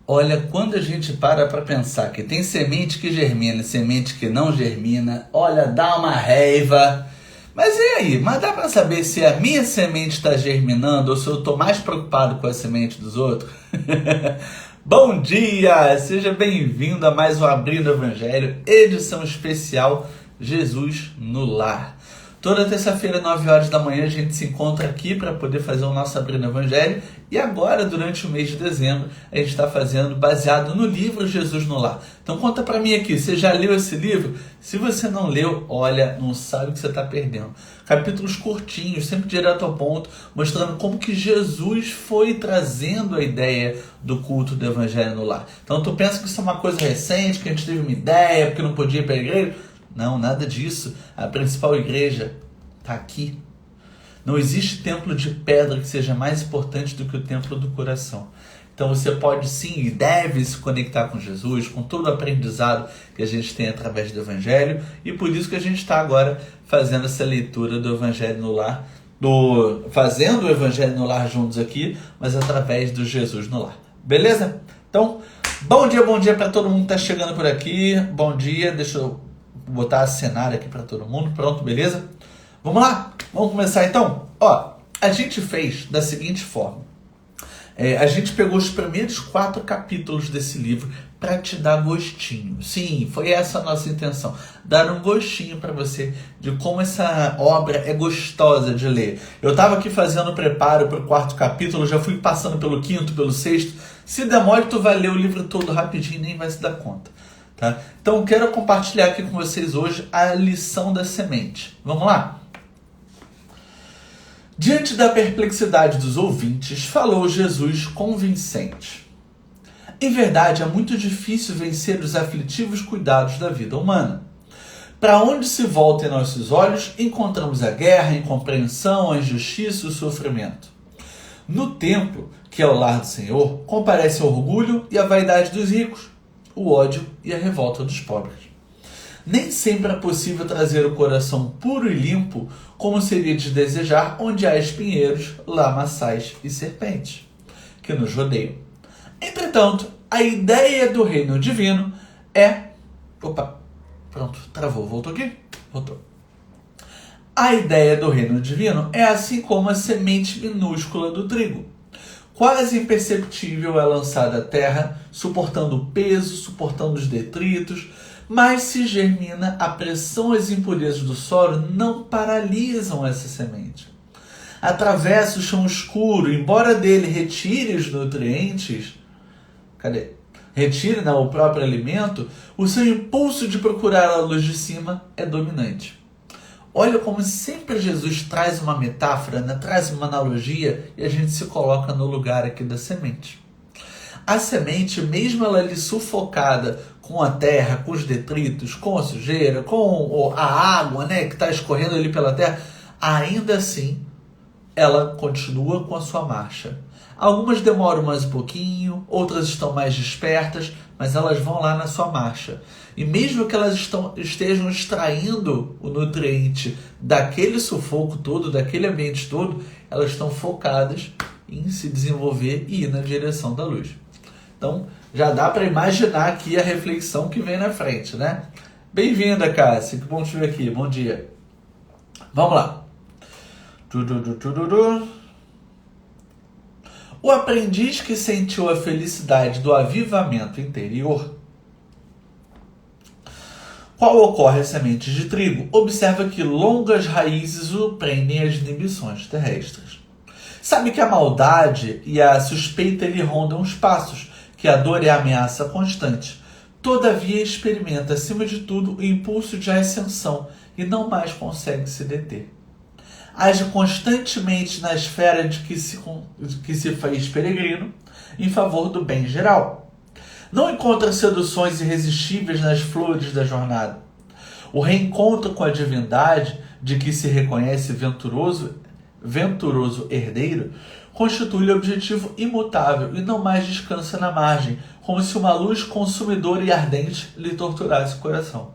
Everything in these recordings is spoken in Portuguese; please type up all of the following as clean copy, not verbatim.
Olha, quando a gente para pensar que tem semente que germina e semente que não germina, olha, dá uma raiva. Mas e aí? Mas dá para saber se a minha semente está germinando ou se eu estou mais preocupado com a semente dos outros? Bom dia! Seja bem-vindo a mais um Abrindo o Evangelho, edição especial Jesus no Lar. Toda terça-feira, 9 horas da manhã, a gente se encontra aqui para poder fazer o nosso Abrindo o Evangelho. E agora, durante o mês de dezembro, a gente está fazendo baseado no livro Jesus no Lar. Então conta para mim aqui, você já leu esse livro? Se você não leu, olha, não sabe o que você está perdendo. Capítulos curtinhos, sempre direto ao ponto, mostrando como que Jesus foi trazendo a ideia do culto do Evangelho no Lar. Então tu pensa que isso é uma coisa recente, que a gente teve uma ideia, porque não podia ir para a igreja? Não, nada disso. A principal igreja está aqui. Não existe templo de pedra que seja mais importante do que o templo do coração. Então você pode sim e deve se conectar com Jesus, com todo o aprendizado que a gente tem através do Evangelho. E por isso que a gente está agora fazendo essa leitura do Evangelho no Lar, fazendo o Evangelho no Lar juntos aqui, mas através do Jesus no Lar. Beleza? Então, bom dia para todo mundo que está chegando por aqui. Bom dia, deixa eu botar a cenário aqui para todo mundo. Pronto, beleza? Vamos lá? Vamos começar então? Ó, a gente fez da seguinte forma. A gente pegou os primeiros 4 capítulos desse livro para te dar gostinho. Sim, foi essa a nossa intenção. Dar um gostinho para você de como essa obra é gostosa de ler. Eu estava aqui fazendo o preparo para o 4º capítulo, já fui passando pelo 5º, pelo 6º. Se der mole, tu vai ler o livro todo rapidinho e nem vai se dar conta. Tá? Então, quero compartilhar aqui com vocês hoje a lição da semente. Vamos lá? Diante da perplexidade dos ouvintes, falou Jesus convincente. Em verdade, é muito difícil vencer os aflitivos cuidados da vida humana. Para onde se voltem nossos olhos, encontramos a guerra, a incompreensão, a injustiça e o sofrimento. No templo, que é o lar do Senhor, comparece o orgulho e a vaidade dos ricos, o ódio e a revolta dos pobres. Nem sempre é possível trazer o coração puro e limpo, como seria de desejar, onde há espinheiros, lamaçais e serpentes, que nos rodeiam. Entretanto, a ideia do reino divino é... Opa, pronto, travou, voltou aqui? Voltou. A ideia do reino divino é assim como a semente minúscula do trigo. Quase imperceptível é lançada à terra, suportando o peso, suportando os detritos, mas se germina, a pressão e as impurezas do solo não paralisam essa semente. Atravessa o chão escuro, embora dele retire os nutrientes, retire o próprio alimento, o seu impulso de procurar a luz de cima é dominante. Olha como sempre Jesus traz uma metáfora, traz uma analogia e a gente se coloca no lugar aqui da semente. A semente, mesmo ela ali sufocada com a terra, com os detritos, com a sujeira, com a água, que está escorrendo ali pela terra, ainda assim ela continua com a sua marcha. Algumas demoram mais um pouquinho, outras estão mais despertas, mas elas vão lá na sua marcha. E mesmo que elas estejam extraindo o nutriente daquele sufoco todo, daquele ambiente todo, elas estão focadas em se desenvolver e ir na direção da luz. Então, já dá para imaginar aqui a reflexão que vem na frente, né? Bem-vinda, Cássia. Que bom te ver aqui. Bom dia. Vamos lá. O aprendiz que sentiu a felicidade do avivamento interior, qual ocorre a semente de trigo, observa que longas raízes o prendem às inibições terrestres. Sabe que a maldade e a suspeita lhe rondam os passos, que a dor é a ameaça constante. Todavia experimenta, acima de tudo, o impulso de ascensão e não mais consegue se deter. Age constantemente na esfera de que se fez peregrino, em favor do bem geral. Não encontra seduções irresistíveis nas flores da jornada. O reencontro com a divindade, de que se reconhece venturoso herdeiro, constitui objetivo imutável e não mais descansa na margem, como se uma luz consumidora e ardente lhe torturasse o coração.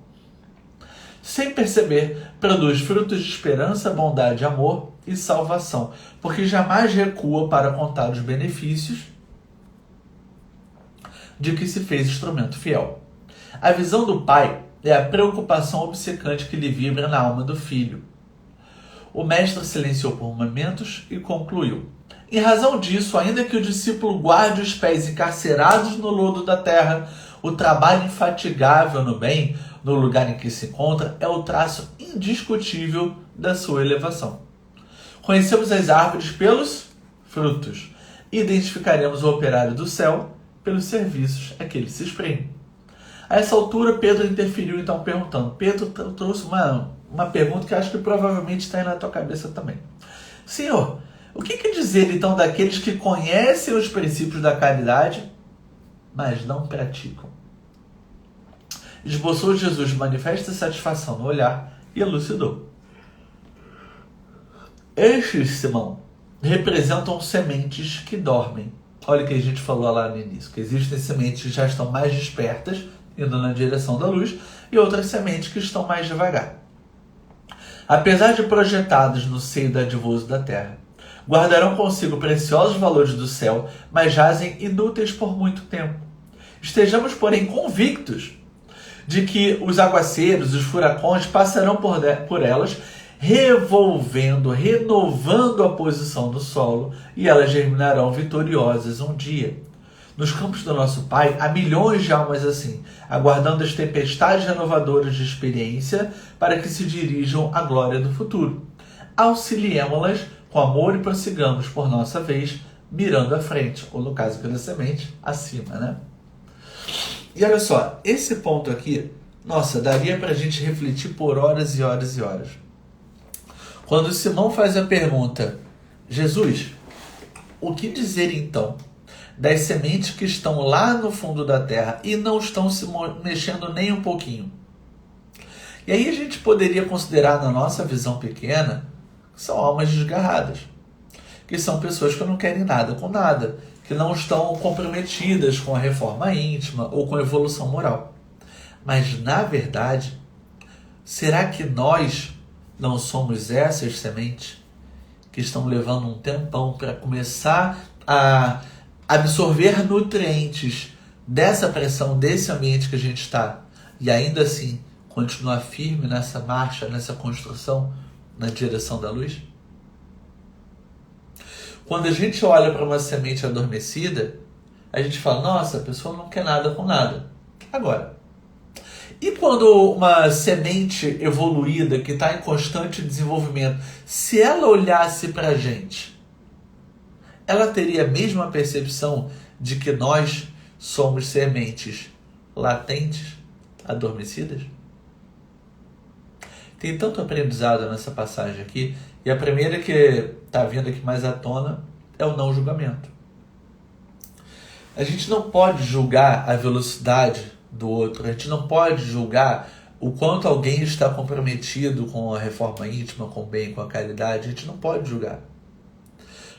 Sem perceber, produz frutos de esperança, bondade, amor e salvação, porque jamais recua para contar os benefícios de que se fez instrumento fiel. A visão do pai é a preocupação obcecante que lhe vibra na alma do filho. O mestre silenciou por momentos e concluiu: em razão disso, ainda que o discípulo guarde os pés encarcerados no lodo da terra, o trabalho infatigável no bem, no lugar em que se encontra, é o traço indiscutível da sua elevação. Conhecemos as árvores pelos frutos. Identificaremos o operário do céu pelos serviços a que ele se espreme. A essa altura, Pedro interferiu, então, perguntando. Pedro trouxe uma pergunta que acho que provavelmente está aí na tua cabeça também. Senhor, o que quer dizer, então, daqueles que conhecem os princípios da caridade, mas não praticam? Esboçou Jesus manifesta satisfação no olhar e elucidou. Estes, Simão, representam sementes que dormem. Olha o que a gente falou lá no início, que existem sementes que já estão mais despertas, indo na direção da luz, e outras sementes que estão mais devagar. Apesar de projetados no seio dadivoso da terra, guardarão consigo preciosos valores do céu, mas jazem inúteis por muito tempo. Estejamos, porém, convictos de que os aguaceiros, os furacões, passarão por elas, renovando a posição do solo, e elas germinarão vitoriosas um dia. Nos campos do nosso Pai, há milhões de almas assim, aguardando as tempestades renovadoras de experiência para que se dirijam à glória do futuro. Auxiliemo-las com amor e prossigamos, por nossa vez, mirando à frente, ou no caso da semente, acima, né? E olha só, esse ponto aqui, nossa, daria para a gente refletir por horas e horas e horas. Quando Simão faz a pergunta, Jesus, o que dizer então das sementes que estão lá no fundo da terra e não estão se mexendo nem um pouquinho? E aí a gente poderia considerar, na nossa visão pequena, que são almas desgarradas, que são pessoas que não querem nada com nada, que não estão comprometidas com a reforma íntima ou com a evolução moral. Mas, na verdade, será que nós não somos essas sementes que estão levando um tempão para começar a absorver nutrientes dessa pressão, desse ambiente que a gente está, e ainda assim continuar firme nessa marcha, nessa construção, na direção da luz? Quando a gente olha para uma semente adormecida, a gente fala, nossa, a pessoa não quer nada com nada. Agora, e quando uma semente evoluída, que está em constante desenvolvimento, se ela olhasse para a gente, ela teria a mesma percepção de que nós somos sementes latentes, adormecidas? Tem tanto aprendizado nessa passagem aqui, e a primeira que está vindo aqui mais à tona é o não julgamento. A gente não pode julgar a velocidade do outro, a gente não pode julgar o quanto alguém está comprometido com a reforma íntima, com o bem, com a caridade, a gente não pode julgar.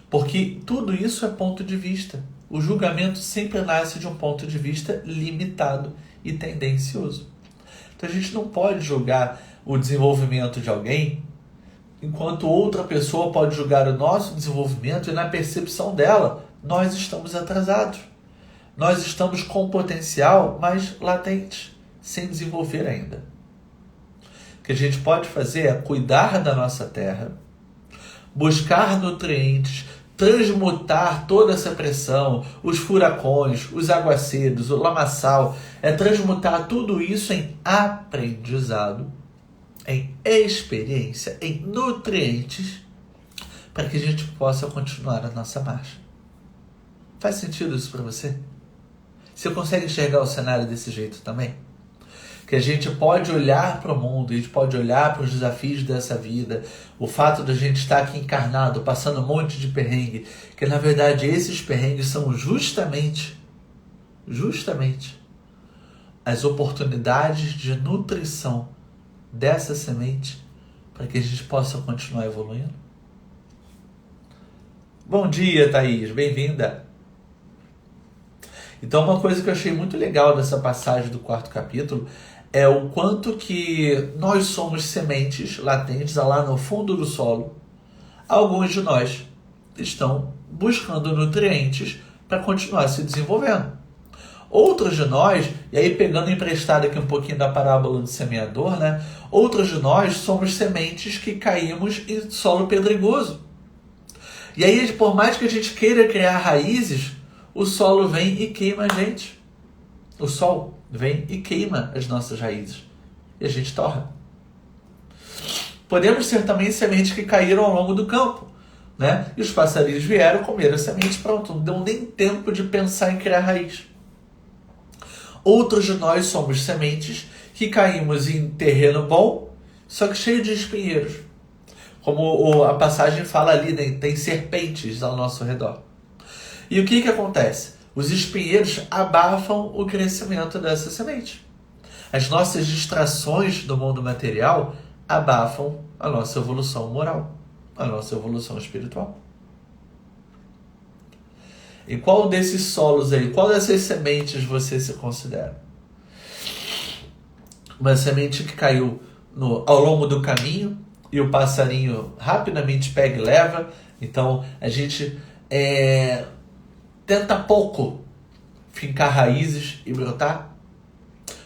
Porque tudo isso é ponto de vista. O julgamento sempre nasce de um ponto de vista limitado e tendencioso. Então a gente não pode julgar o desenvolvimento de alguém, enquanto outra pessoa pode julgar o nosso desenvolvimento e na percepção dela, nós estamos atrasados. Nós estamos com potencial, mas latente, sem desenvolver ainda. O que a gente pode fazer é cuidar da nossa terra, buscar nutrientes, transmutar toda essa pressão, os furacões, os aguaceiros, o lamaçal, transmutar tudo isso em aprendizado, em experiência, em nutrientes, para que a gente possa continuar a nossa marcha. Faz sentido isso para você? Você consegue enxergar o cenário desse jeito também? Que a gente pode olhar para o mundo, a gente pode olhar para os desafios dessa vida, o fato de a gente estar aqui encarnado, passando um monte de perrengue, que na verdade esses perrengues são justamente as oportunidades de nutrição dessa semente para que a gente possa continuar evoluindo. Bom dia, Thaís, bem-vinda. Então, uma coisa que eu achei muito legal dessa passagem do 4º capítulo é o quanto que nós somos sementes latentes lá no fundo do solo. Alguns de nós estão buscando nutrientes para continuar se desenvolvendo. Outros de nós, e aí pegando emprestado aqui um pouquinho da parábola do semeador, né? Outros de nós somos sementes que caímos em solo pedregoso. E aí, por mais que a gente queira criar raízes, o solo vem e queima a gente. O sol vem e queima as nossas raízes. E a gente torra. Podemos ser também sementes que caíram ao longo do campo, né? E os passarinhos vieram, comer a semente, pronto, não deu nem tempo de pensar em criar raiz. Outros de nós somos sementes que caímos em terreno bom, só que cheio de espinheiros. Como a passagem fala ali, né? Tem serpentes ao nosso redor. E o que acontece? Os espinheiros abafam o crescimento dessa semente. As nossas distrações do mundo material abafam a nossa evolução moral, a nossa evolução espiritual. E qual desses solos aí, qual dessas sementes você se considera? Uma semente que caiu ao longo do caminho e o passarinho rapidamente pega e leva. Então a gente tenta pouco fincar raízes e brotar?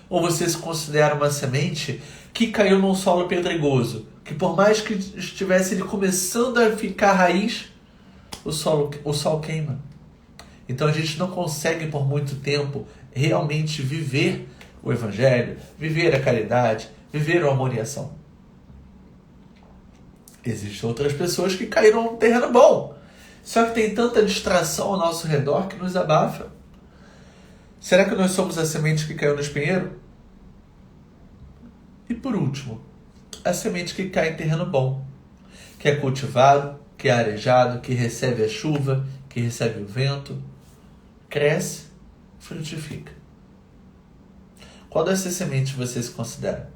Ou você se considera uma semente que caiu num solo pedregoso, que por mais que estivesse ele começando a ficar raiz, o sol queima. Então a gente não consegue por muito tempo realmente viver o Evangelho, viver a caridade, viver o amor e a ação. Existem outras pessoas que caíram num terreno bom, só que tem tanta distração ao nosso redor que nos abafa. Será que nós somos a semente que caiu no espinheiro? E por último, a semente que cai em terreno bom, que é cultivado, que é arejado, que recebe a chuva, que recebe o vento, cresce, frutifica. Qual dessas sementes você se considera?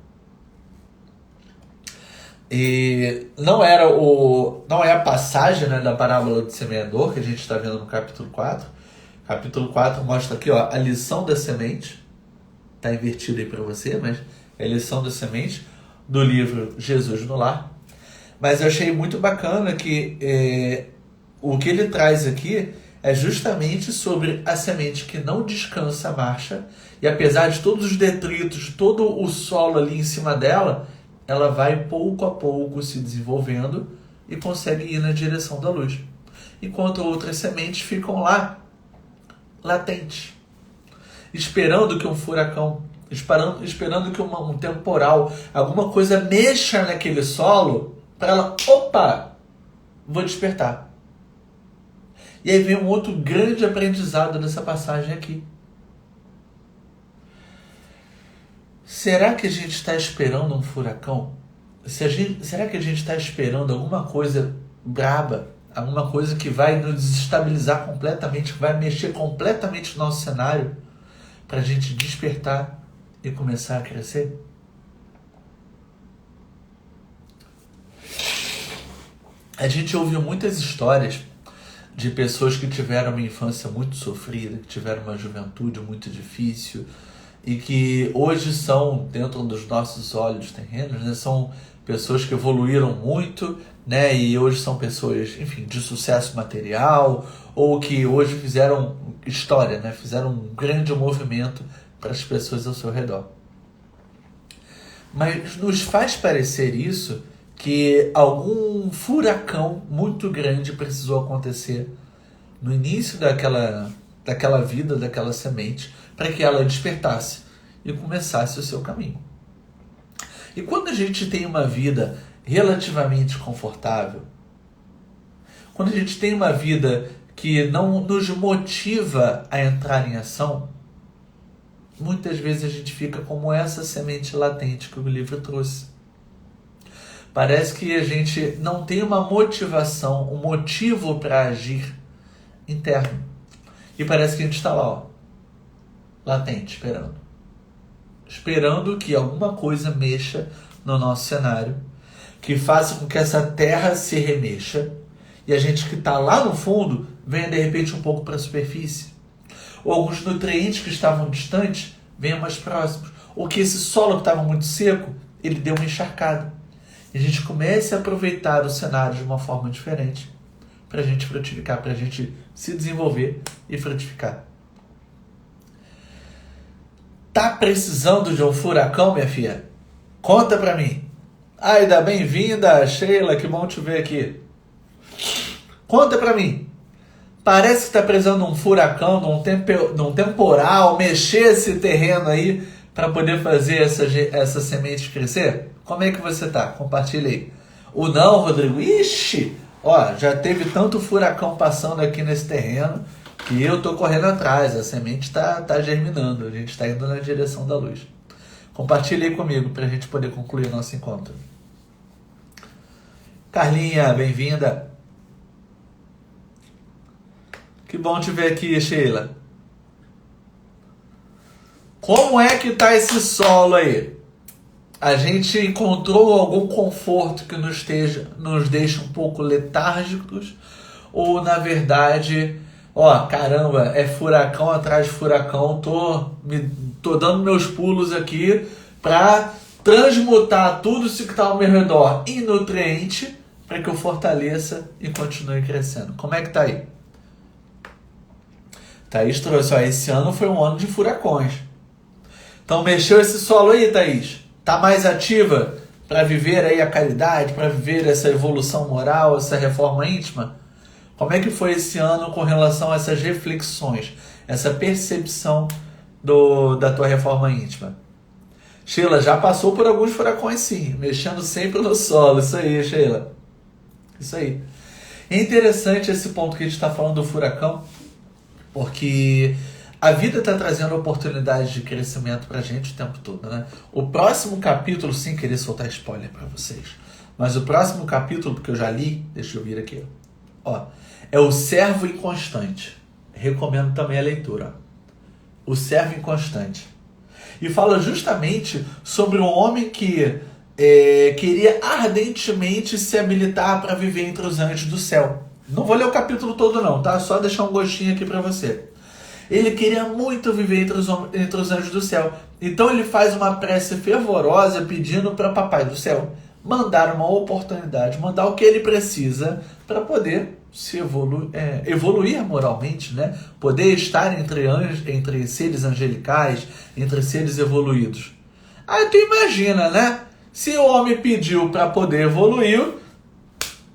E não é a passagem, né, da parábola do semeador que a gente está vendo no capítulo 4. Capítulo 4 mostra aqui, ó, a lição da semente. Está invertido aí para você, mas é a lição da semente do livro Jesus no Lar. Mas eu achei muito bacana que o que ele traz aqui é justamente sobre a semente que não descansa a marcha, e apesar de todos os detritos, todo o solo ali em cima dela, ela vai pouco a pouco se desenvolvendo e consegue ir na direção da luz. Enquanto outras sementes ficam lá, latentes, esperando que um furacão, esperando que um temporal, alguma coisa mexa naquele solo, para ela, opa, vou despertar. E aí vem um outro grande aprendizado dessa passagem aqui. Será que a gente está esperando um furacão? Será que a gente está esperando alguma coisa braba? Alguma coisa que vai nos desestabilizar completamente, que vai mexer completamente no nosso cenário, para a gente despertar e começar a crescer? A gente ouviu muitas histórias de pessoas que tiveram uma infância muito sofrida, que tiveram uma juventude muito difícil e que hoje são, dentro dos nossos olhos terrenos, né, são pessoas que evoluíram muito, né, e hoje são pessoas, enfim, de sucesso material, ou que hoje fizeram história, né, fizeram um grande movimento para as pessoas ao seu redor. Mas nos faz parecer isso que algum furacão muito grande precisou acontecer no início daquela vida, daquela semente, para que ela despertasse e começasse o seu caminho. E quando a gente tem uma vida relativamente confortável, quando a gente tem uma vida que não nos motiva a entrar em ação, muitas vezes a gente fica como essa semente latente que o livro trouxe. Parece que a gente não tem uma motivação, um motivo para agir interno. E parece que a gente está lá, ó, latente, esperando que alguma coisa mexa no nosso cenário, que faça com que essa terra se remexa, e a gente que está lá no fundo venha de repente um pouco para a superfície. Ou alguns nutrientes que estavam distantes venham mais próximos. Ou que esse solo que estava muito seco, ele deu uma encharcada. E a gente comece a aproveitar o cenário de uma forma diferente para a gente frutificar, para a gente se desenvolver e frutificar. Tá precisando de um furacão, minha filha? Conta pra mim. Aida, bem-vinda, Sheila, que bom te ver aqui. Conta pra mim. Parece que tá precisando de um furacão, de um temporal, mexer esse terreno aí para poder fazer essa semente crescer? Como é que você tá? Compartilha aí. O não, Rodrigo, ixi, ó, já teve tanto furacão passando aqui nesse terreno que eu tô correndo atrás, a semente tá germinando, a gente tá indo na direção da luz. Compartilha aí comigo pra gente poder concluir o nosso encontro. Carlinha, bem-vinda. Que bom te ver aqui, Sheila. Como é que tá esse solo aí? A gente encontrou algum conforto que nos deixa um pouco letárgicos? Ou, na verdade, ó, caramba, é furacão atrás de furacão, tô dando meus pulos aqui para transmutar tudo isso que está ao meu redor em nutriente para que eu fortaleça e continue crescendo. Como é que tá aí? Thaís trouxe, ó, esse ano foi um ano de furacões. Então mexeu esse solo aí, Thaís? Tá mais ativa para viver aí a caridade, para viver essa evolução moral, essa reforma íntima? Como é que foi esse ano com relação a essas reflexões, essa percepção da tua reforma íntima? Sheila, já passou por alguns furacões sim, mexendo sempre no solo. Isso aí, Sheila. Isso aí. É interessante esse ponto que a gente está falando do furacão, porque a vida está trazendo oportunidades de crescimento para a gente o tempo todo, né? O próximo capítulo, sem querer soltar spoiler para vocês, mas o próximo capítulo, porque eu já li, deixa eu vir aqui, ó, é o servo inconstante. Recomendo também a leitura. Ó. O servo inconstante. E fala justamente sobre um homem que queria ardentemente se habilitar para viver entre os anjos do céu. Não vou ler o capítulo todo não, tá? Só deixar um gostinho aqui para você. Ele queria muito viver entre os anjos do céu. Então ele faz uma prece fervorosa pedindo para Papai do Céu mandar uma oportunidade, mandar o que ele precisa para poder evoluir moralmente, né? Poder estar entre seres angelicais, entre seres evoluídos. Aí tu imagina, né? Se o homem pediu para poder evoluir,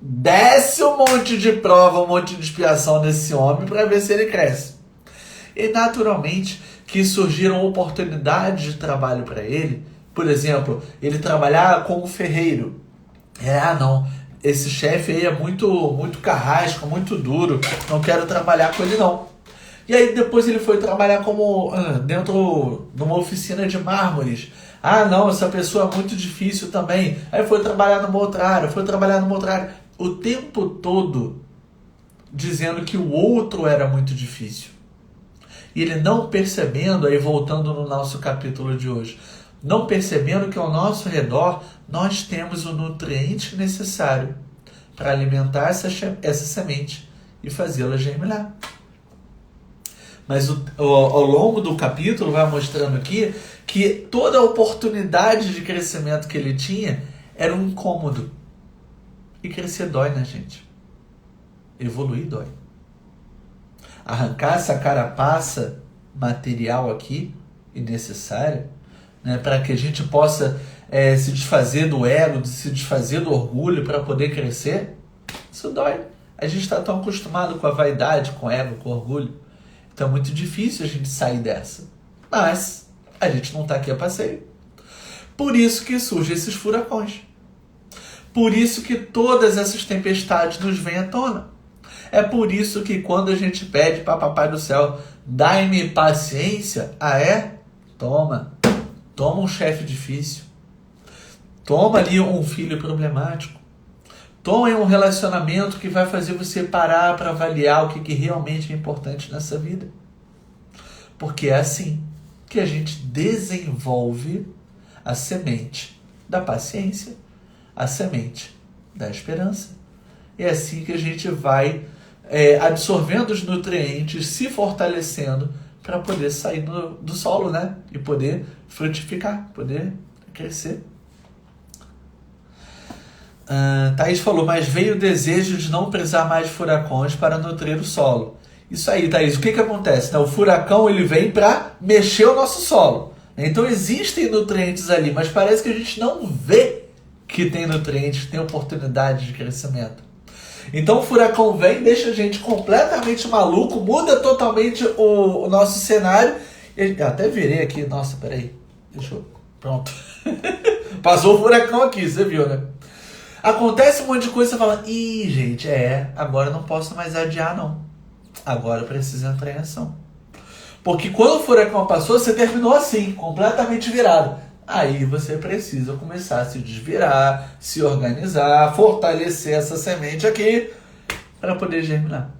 desce um monte de prova, um monte de expiação nesse homem para ver se ele cresce. E naturalmente que surgiram oportunidades de trabalho para ele. Por exemplo, ele trabalhar como ferreiro. Não, esse chefe aí é muito carrasco, muito duro, não quero trabalhar com ele não. E aí depois ele foi trabalhar como dentro de uma oficina de mármores. Não, essa pessoa é muito difícil também. Aí foi trabalhar numa outra área, o tempo todo dizendo que o outro era muito difícil. E ele não percebendo, aí voltando no nosso capítulo de hoje, não percebendo que ao nosso redor nós temos o nutriente necessário para alimentar essa semente e fazê-la germinar. Mas ao longo do capítulo vai mostrando aqui que toda a oportunidade de crescimento que ele tinha era um incômodo. E crescer dói, né, gente? Evoluir dói. Arrancar essa carapaça material aqui e necessária, né, para que a gente possa se desfazer do ego, se desfazer do orgulho para poder crescer, isso dói. A gente está tão acostumado com a vaidade, com o ego, com o orgulho. Então é muito difícil a gente sair dessa. Mas a gente não está aqui a passeio. Por isso que surgem esses furacões. Por isso que todas essas tempestades nos vêm à tona. É por isso que quando a gente pede para Papai do Céu, dai-me paciência, Toma um chefe difícil. Toma ali um filho problemático. Toma um relacionamento que vai fazer você parar para avaliar o que realmente é importante nessa vida. Porque é assim que a gente desenvolve a semente da paciência, a semente da esperança. É assim que a gente vai absorvendo os nutrientes, se fortalecendo para poder sair do solo, né? E poder frutificar, poder crescer. Thaís falou, mas veio o desejo de não precisar mais de furacões para nutrir o solo. Isso aí, Thaís, o que acontece? O furacão ele vem para mexer o nosso solo, Então existem nutrientes ali, mas parece que a gente não vê que tem nutrientes, que tem oportunidade de crescimento. Então o furacão vem, deixa a gente completamente maluco, muda totalmente o nosso cenário. Eu até virei aqui, nossa, peraí, deixa eu... Pronto. Passou o furacão aqui, você viu, né? Acontece um monte de coisa, você fala, ih, gente, agora eu não posso mais adiar, não. Agora eu preciso entrar em ação. Porque quando o furacão passou, você terminou assim, completamente virado. Aí você precisa começar a se desvirar, se organizar, fortalecer essa semente aqui para poder germinar.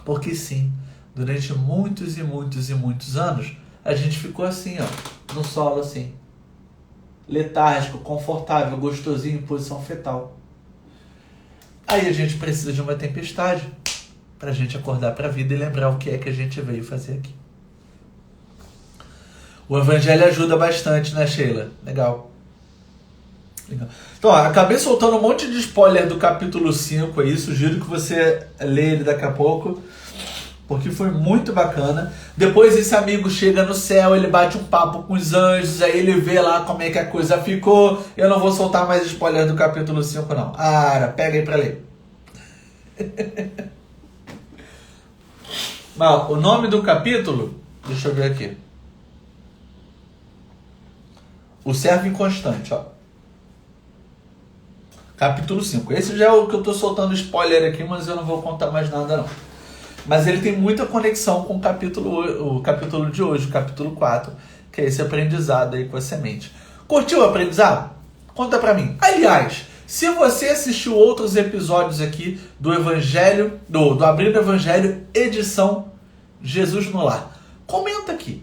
Porque sim, durante muitos e muitos e muitos anos, a gente ficou assim, ó, no solo assim. Letárgico, confortável, gostosinho, em posição fetal. Aí a gente precisa de uma tempestade para a gente acordar para a vida e lembrar o que é que a gente veio fazer aqui. O Evangelho ajuda bastante, né, Sheila? Legal. Então, acabei soltando um monte de spoiler do capítulo 5 aí, sugiro que você leia ele daqui a pouco, porque foi muito bacana. Depois esse amigo chega no céu, ele bate um papo com os anjos, aí ele vê lá como é que a coisa ficou. Eu não vou soltar mais spoiler do capítulo 5 não. Pega aí pra ler. Mal, o nome do capítulo, deixa eu ver aqui. O servo inconstante, ó. Capítulo 5. Esse já é o que eu tô soltando spoiler aqui, mas eu não vou contar mais nada não. Mas ele tem muita conexão com o capítulo de hoje, o capítulo 4, que é esse aprendizado aí com a semente. Curtiu o aprendizado? Conta pra mim. Aliás, se você assistiu outros episódios aqui do Evangelho, do Abrindo o Evangelho, edição Jesus no Lar, comenta aqui.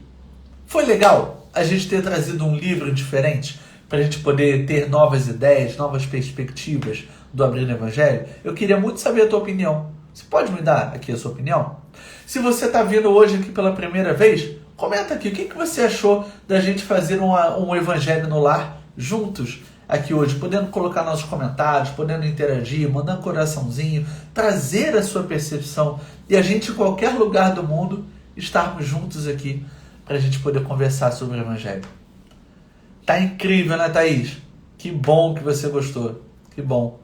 Foi legal a gente ter trazido um livro diferente para a gente poder ter novas ideias, novas perspectivas do Abrindo o Evangelho? Eu queria muito saber a tua opinião. Você pode me dar aqui a sua opinião? Se você está vindo hoje aqui pela primeira vez, comenta aqui. O que você achou da gente fazer um Evangelho no Lar juntos aqui hoje? Podendo colocar nossos comentários, podendo interagir, mandando coraçãozinho, trazer a sua percepção e a gente em qualquer lugar do mundo estarmos juntos aqui para a gente poder conversar sobre o Evangelho. Tá incrível, né, Thaís? Que bom que você gostou. Que bom.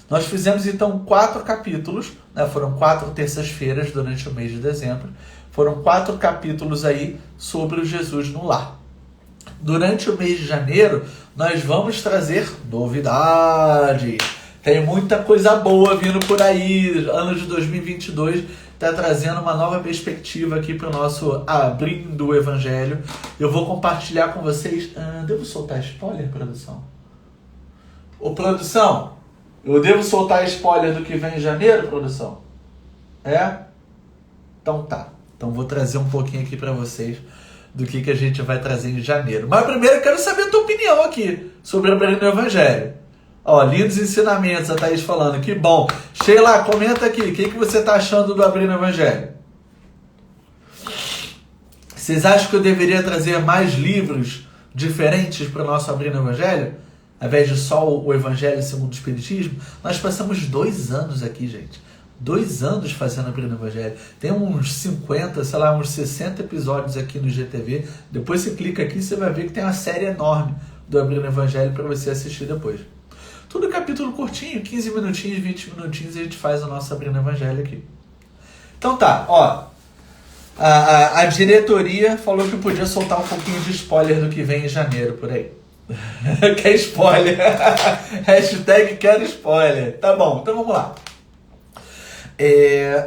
Nós fizemos, então, 4 capítulos, né? Foram 4 terças-feiras durante o mês de dezembro. Foram 4 capítulos aí sobre o Jesus no lar. Durante o mês de janeiro, nós vamos trazer novidades. Tem muita coisa boa vindo por aí. Ano de 2022 está trazendo uma nova perspectiva aqui para o nosso Abrindo o Evangelho. Eu vou compartilhar com vocês... devo soltar spoiler, produção? Ô, produção, eu devo soltar spoiler do que vem em janeiro, produção? Então tá. Então vou trazer um pouquinho aqui para vocês do que a gente vai trazer em janeiro. Mas primeiro eu quero saber a tua opinião aqui sobre Abrindo o Evangelho. Ó, lindos ensinamentos, a Thaís falando. Que bom. Sheila, comenta aqui. O que você está achando do Abrindo o Evangelho? Vocês acham que eu deveria trazer mais livros diferentes para o nosso Abrindo o Evangelho? Ao invés de só o Evangelho segundo o Espiritismo? Nós passamos 2 anos aqui, gente. 2 anos fazendo Abrindo o Evangelho. Tem uns 50, sei lá, uns 60 episódios aqui no GTV. Depois você clica aqui e você vai ver que tem uma série enorme do Abrindo o Evangelho para você assistir depois. Tudo capítulo curtinho, 15 minutinhos, 20 minutinhos, e a gente faz o nosso Abrindo o Evangelho aqui. Então tá, ó. A diretoria falou que podia soltar um pouquinho de spoiler do que vem em janeiro, por aí. Quer spoiler? Hashtag quero spoiler. Tá bom, então vamos lá.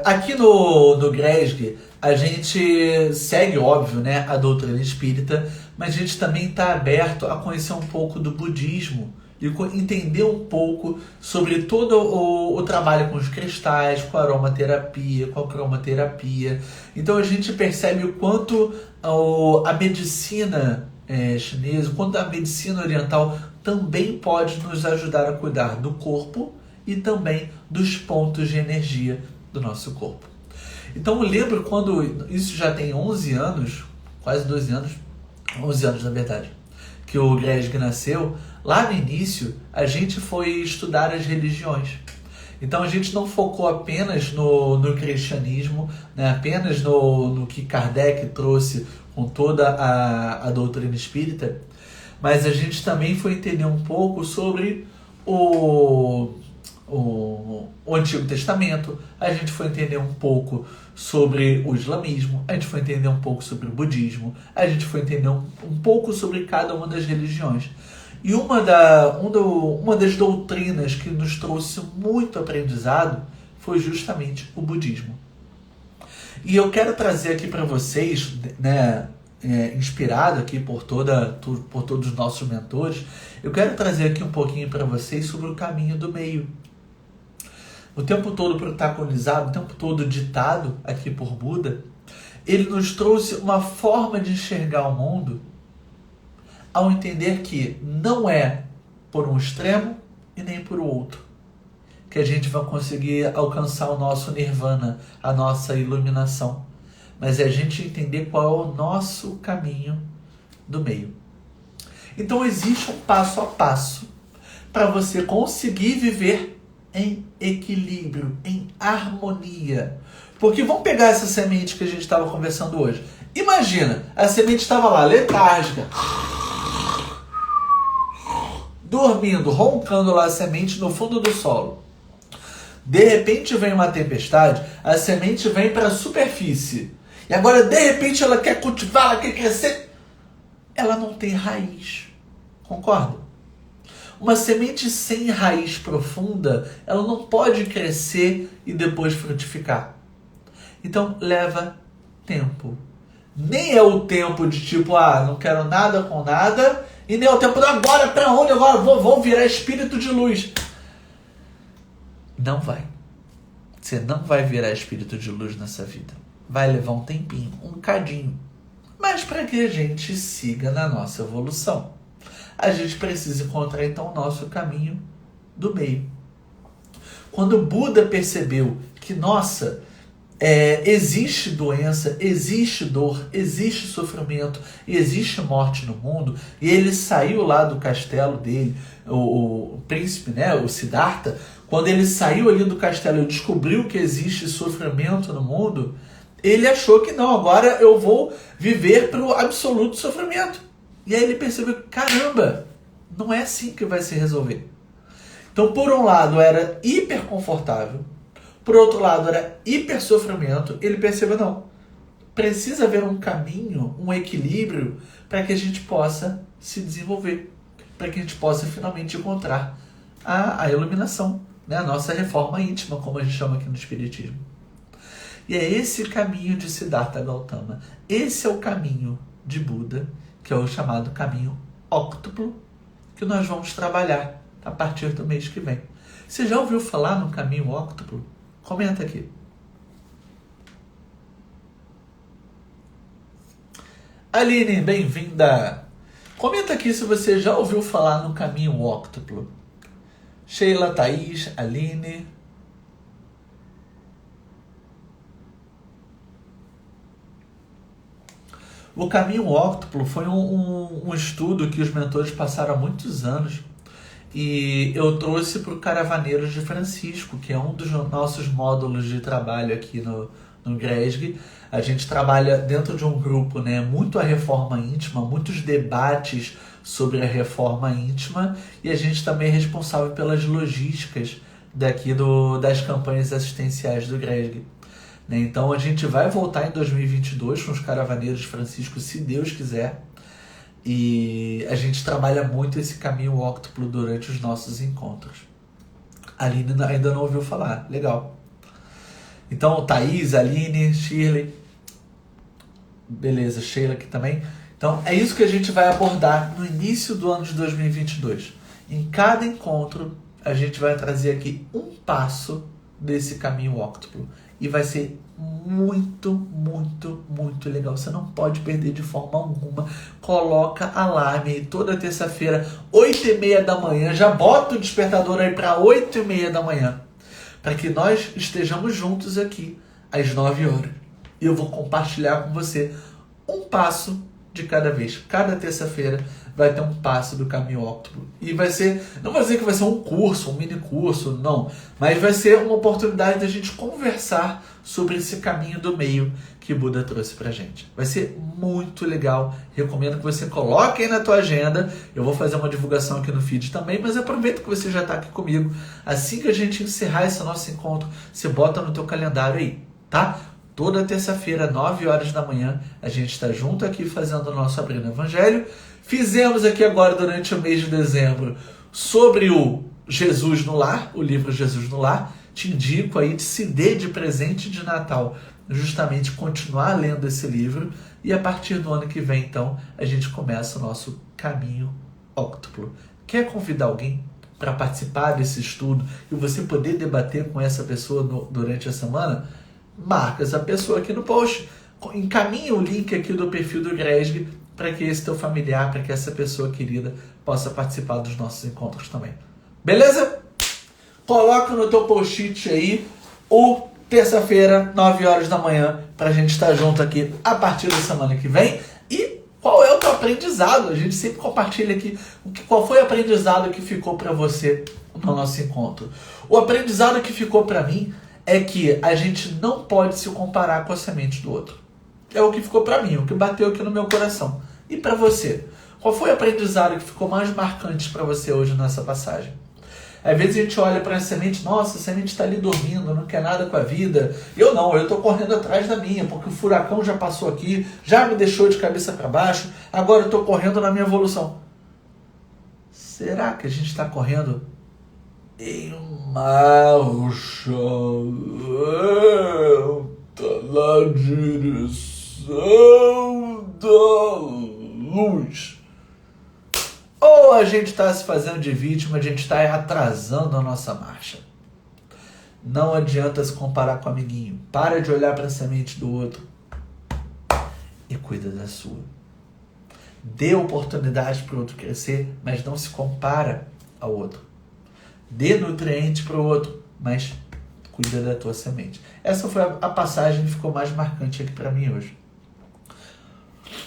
Aqui no GRESG, a gente segue, óbvio, né, a doutrina espírita, mas a gente também está aberto a conhecer um pouco do budismo e entender um pouco sobre todo o trabalho com os cristais, com a aromaterapia, com a cromoterapia. Então a gente percebe o quanto a medicina chinesa, o quanto a medicina oriental também pode nos ajudar a cuidar do corpo e também dos pontos de energia do nosso corpo. Então eu lembro quando, isso já tem 11 anos, quase 12 anos, 11 anos na verdade, que o GRESG nasceu. Lá no início, a gente foi estudar as religiões. Então a gente não focou apenas no cristianismo, né? Apenas no que Kardec trouxe com toda a doutrina espírita, mas a gente também foi entender um pouco sobre o Antigo Testamento, a gente foi entender um pouco sobre o islamismo, a gente foi entender um pouco sobre o budismo, a gente foi entender um pouco sobre cada uma das religiões. E uma das doutrinas que nos trouxe muito aprendizado foi justamente o budismo. E eu quero trazer aqui para vocês, né, inspirado aqui por todos os nossos mentores, eu quero trazer aqui um pouquinho para vocês sobre o caminho do meio. O tempo todo protagonizado, o tempo todo ditado aqui por Buda, ele nos trouxe uma forma de enxergar o mundo ao entender que não é por um extremo e nem por outro que a gente vai conseguir alcançar o nosso nirvana, a nossa iluminação, mas é a gente entender qual é o nosso caminho do meio. Então existe um passo a passo para você conseguir viver em equilíbrio, em harmonia. Porque vamos pegar essa semente que a gente estava conversando hoje. Imagina, a semente estava lá, letárgica, dormindo, roncando lá a semente no fundo do solo. De repente vem uma tempestade, a semente vem para a superfície. E agora, de repente, ela quer cultivar, ela quer crescer. Ela não tem raiz. Concorda? Uma semente sem raiz profunda, ela não pode crescer e depois frutificar. Então, leva tempo. Nem é o tempo de tipo, não quero nada com nada, e nem é o tempo de agora, para onde? Agora vou virar espírito de luz. Não vai. Você não vai virar espírito de luz nessa vida. Vai levar um tempinho, um cadinho. Mas para que a gente siga na nossa evolução, a gente precisa encontrar então o nosso caminho do meio. Quando Buda percebeu que, existe doença, existe dor, existe sofrimento e existe morte no mundo, e ele saiu lá do castelo dele, o príncipe, né, o Siddhartha, quando ele saiu ali do castelo e descobriu que existe sofrimento no mundo, ele achou que não, agora eu vou viver para o absoluto sofrimento. E aí ele percebeu, caramba, não é assim que vai se resolver. Então, por um lado, era hiper confortável, por outro lado, era hiper sofrimento. Ele percebeu, não, precisa haver um caminho, um equilíbrio, para que a gente possa se desenvolver, para que a gente possa finalmente encontrar a iluminação, né? A nossa reforma íntima, como a gente chama aqui no Espiritismo. E é esse caminho de Siddhartha Gautama, esse é o caminho de Buda, que é o chamado caminho óctuplo, que nós vamos trabalhar a partir do mês que vem. Você já ouviu falar no caminho óctuplo? Comenta aqui. Aline, bem-vinda! Comenta aqui se você já ouviu falar no caminho óctuplo. Sheila, Thaís, Aline. O caminho óctuplo foi um estudo que os mentores passaram há muitos anos e eu trouxe para o Caravaneiros de Francisco, que é um dos nossos módulos de trabalho aqui no GRESG. A gente trabalha dentro de um grupo, né, muito a reforma íntima, muitos debates sobre a reforma íntima, e a gente também é responsável pelas logísticas daqui das campanhas assistenciais do GRESG. Então a gente vai voltar em 2022 com os Caravaneiros de Francisco, se Deus quiser. E a gente trabalha muito esse caminho óctuplo durante os nossos encontros. A Aline ainda não ouviu falar. Legal. Então, Thaís, Aline, Shirley. Beleza, Sheila aqui também. Então, é isso que a gente vai abordar no início do ano de 2022. Em cada encontro, a gente vai trazer aqui um passo desse caminho óctuplo. E vai ser muito, muito, muito legal. Você não pode perder de forma alguma. Coloca alarme aí toda terça-feira, 8h30 da manhã. Já bota o despertador aí para 8h30 da manhã. Para que nós estejamos juntos aqui às 9 horas. E eu vou compartilhar com você um passo de cada vez. Cada terça-feira vai ter um passo do caminho óptimo. E vai ser, não vou dizer que vai ser um curso, um mini curso, não. Mas vai ser uma oportunidade da gente conversar sobre esse caminho do meio que Buda trouxe pra gente. Vai ser muito legal. Recomendo que você coloque aí na tua agenda. Eu vou fazer uma divulgação aqui no feed também, mas aproveita que você já está aqui comigo. Assim que a gente encerrar esse nosso encontro, você bota no teu calendário aí, tá? Toda terça-feira, 9 horas da manhã, a gente está junto aqui fazendo o nosso Abrindo Evangelho. Fizemos aqui agora, durante o mês de dezembro, sobre o Jesus no Lar, o livro Jesus no Lar. Te indico aí, se dê de presente de Natal, justamente continuar lendo esse livro. E a partir do ano que vem, então, a gente começa o nosso caminho óctuplo. Quer convidar alguém para participar desse estudo e você poder debater com essa pessoa durante a semana? Marca essa pessoa aqui no post. Encaminha o link aqui do perfil do Gresg para que esse teu familiar, para que essa pessoa querida possa participar dos nossos encontros também. Beleza? Coloca no teu post-it aí o terça-feira, 9 horas da manhã, para a gente estar junto aqui a partir da semana que vem. E qual é o teu aprendizado? A gente sempre compartilha aqui qual foi o aprendizado que ficou para você no nosso encontro. O aprendizado que ficou para mim é que a gente não pode se comparar com a semente do outro. É o que ficou para mim, o que bateu aqui no meu coração. E para você? Qual foi o aprendizado que ficou mais marcante para você hoje nessa passagem? Às vezes a gente olha para a semente, nossa, a semente está ali dormindo, não quer nada com a vida. Eu não, eu estou correndo atrás da minha, porque o furacão já passou aqui, já me deixou de cabeça para baixo, agora eu estou correndo na minha evolução. Será que a gente está correndo em marcha lenta na direção da luz? Ou a gente está se fazendo de vítima, a gente está atrasando a nossa marcha. Não adianta se comparar com o amiguinho. Para de olhar para a semente do outro e cuida da sua. Dê oportunidade para o outro crescer, mas não se compara ao outro. Dê nutriente para o outro, mas cuida da tua semente. Essa foi a passagem que ficou mais marcante aqui para mim hoje.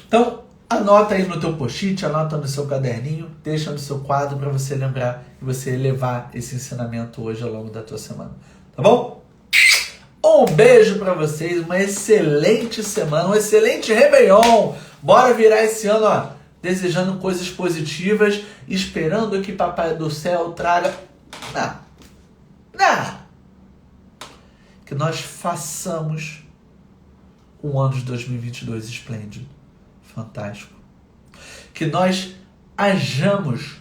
Então, anota aí no teu post-it, anota no seu caderninho, deixa no seu quadro para você lembrar e você levar esse ensinamento hoje ao longo da tua semana. Tá bom? Um beijo para vocês, uma excelente semana, um excelente Réveillon. Bora virar esse ano, ó, desejando coisas positivas, esperando que Papai do Céu traga... Que nós façamos um ano de 2022 esplêndido. Fantástico. Que nós hajamos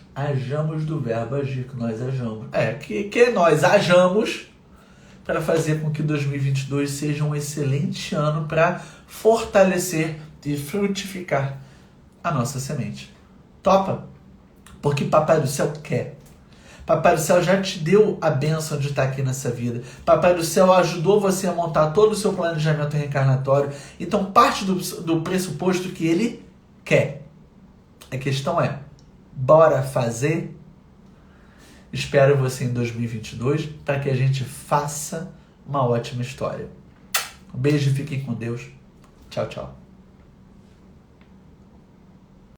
do verbo agir, que nós hajamos. Que nós hajamos para fazer com que 2022 seja um excelente ano para fortalecer e frutificar a nossa semente. Topa? Porque Papai do Céu quer. Papai do Céu já te deu a bênção de estar aqui nessa vida. Papai do Céu ajudou você a montar todo o seu planejamento reencarnatório. Então, parte do pressuposto que Ele quer. A questão é, bora fazer? Espero você em 2022 para que a gente faça uma ótima história. Um beijo e fiquem com Deus. Tchau, tchau.